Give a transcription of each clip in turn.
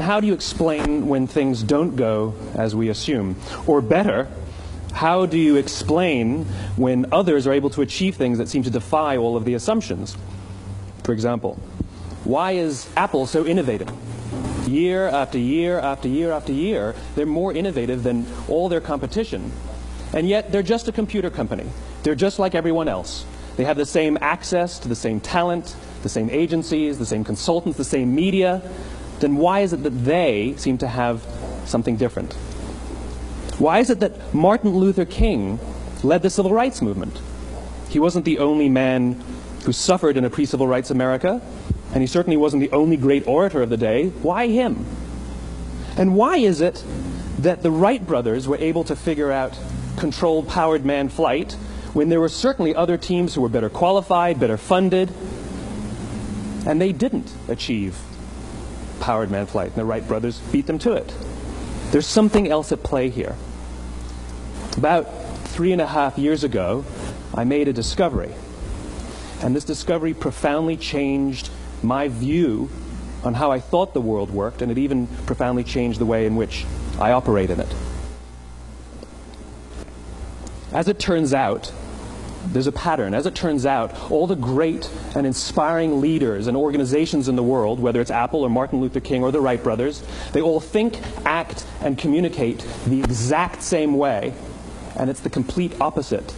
how do you explain when things don't go as we assume? Or better, how do you explain when others are able to achieve things that seem to defy all of the assumptions? For example, why is Apple so innovative? Year after year after year after year, they're more innovative than all their competition. And yet, they're just a computer company. They're just like everyone else. They have the same access to the same talent, the same agencies, the same consultants, the same media. Then why is it that they seem to have something different? Why is it that Martin Luther King led the civil rights movement? He wasn't the only man who suffered in a pre-civil rights America, and he certainly wasn't the only great orator of the day. Why him? And why is it that the Wright brothers were able to figure out controlled powered manned flight when there were certainly other teams who were better qualified, better funded, and they didn't achieve powered manned flight, and the Wright brothers beat them to it? There's something else at play here. About 3.5 years ago, I made a discovery, and this discovery profoundly changed my view on how I thought the world worked, and it even profoundly changed the way in which I operate in it. As it turns out, there's a pattern. As it turns out, all the great and inspiring leaders and organizations in the world, whether it's Apple or Martin Luther King or the Wright brothers, they all think, act, and communicate the exact same way, and it's the complete opposite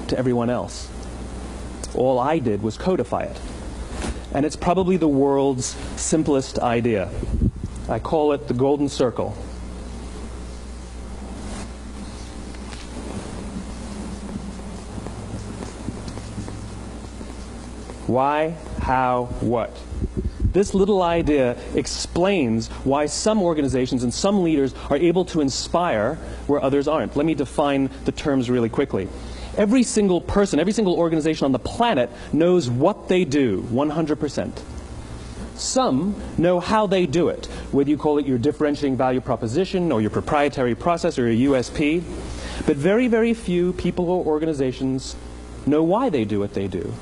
to everyone else. All I did was codify it. And it's probably the world's simplest idea. I call it the golden circle. Why, how, what? This little idea explains why some organizations and some leaders are able to inspire where others aren't. Let me define the terms really quickly. Every single person, every single organization on the planet knows what they do, 100%. Some know how they do it, whether you call it your differentiating value proposition or your proprietary process or your USP. But very, very few people or organizations know why they do what they do.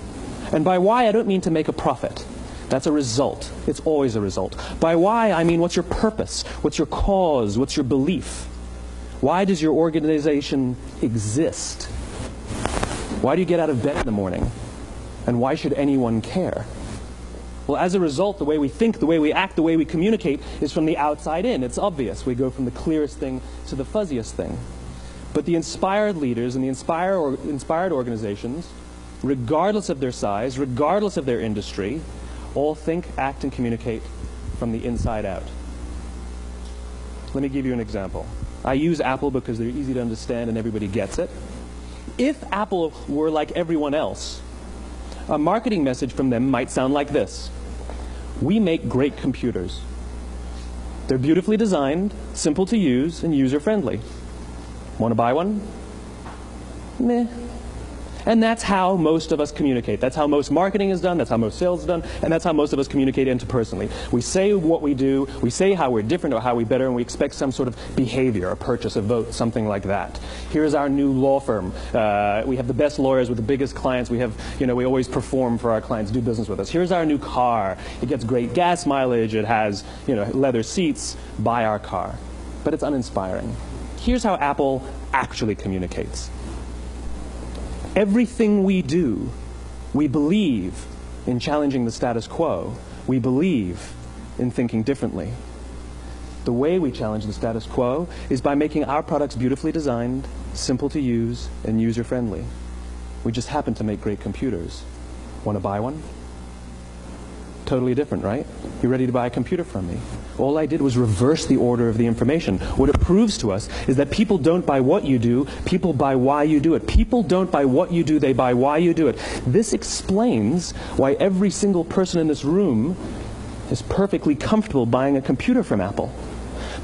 And by why, I don't mean to make a profit. That's a result. It's always a result. By why, I mean what's your purpose? What's your cause? What's your belief? Why does your organization exist? Why do you get out of bed in the morning? And why should anyone care? Well, as a result, the way we think, the way we act, the way we communicate is from the outside in. It's obvious. We go from the clearest thing to the fuzziest thing. But the inspired leaders and the inspired organizations, regardless of their size, regardless of their industry, all think, act, and communicate from the inside out. Let me give you an example. I use Apple because they're easy to understand and everybody gets it. If Apple were like everyone else, a marketing message from them might sound like this. We make great computers. They're beautifully designed, simple to use, and user-friendly. Want to buy one? Meh. And that's how most of us communicate. That's how most marketing is done, that's how most sales is done, and that's how most of us communicate interpersonally. We say what we do, we say how we're different or how we're better, and we expect some sort of behavior, a purchase, a vote, something like that. Here's our new law firm. We have the best lawyers with the biggest clients. We have, we always perform for our clients, do business with us. Here's our new car. It gets great gas mileage. It has, leather seats. Buy our car. But it's uninspiring. Here's how Apple actually communicates. Everything we do, we believe in challenging the status quo. We believe in thinking differently. The way we challenge the status quo is by making our products beautifully designed, simple to use, and user-friendly. We just happen to make great computers. Want to buy one? Totally different, right? You're ready to buy a computer from me. All I did was reverse the order of the information. What it proves to us is that people don't buy what you do, people buy why you do it. People don't buy what you do, they buy why you do it. This explains why every single person in this room is perfectly comfortable buying a computer from Apple.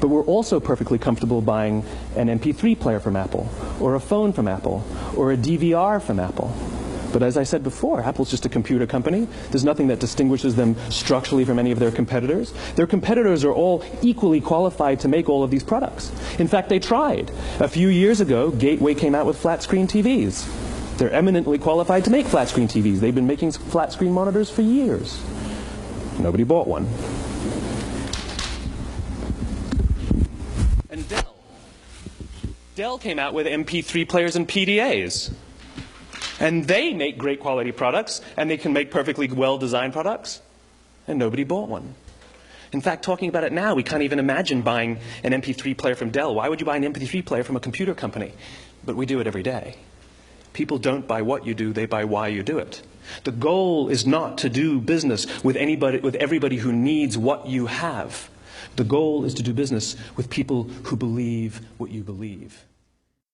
But we're also perfectly comfortable buying an MP3 player from Apple, or a phone from Apple, or a DVR from Apple. But as I said before, Apple's just a computer company. There's nothing that distinguishes them structurally from any of their competitors. Their competitors are all equally qualified to make all of these products. In fact, they tried. A few years ago, Gateway came out with flat-screen TVs. They're eminently qualified to make flat-screen TVs. They've been making flat-screen monitors for years. Nobody bought one. Dell came out with MP3 players and PDAs. And they make great quality products, and they can make perfectly well-designed products, and nobody bought one. In fact, talking about it now, we can't even imagine buying an MP3 player from Dell. Why would you buy an MP3 player from a computer company? But we do it every day. People don't buy what you do, they buy why you do it. The goal is not to do business with everybody who needs what you have. The goal is to do business with people who believe what you believe.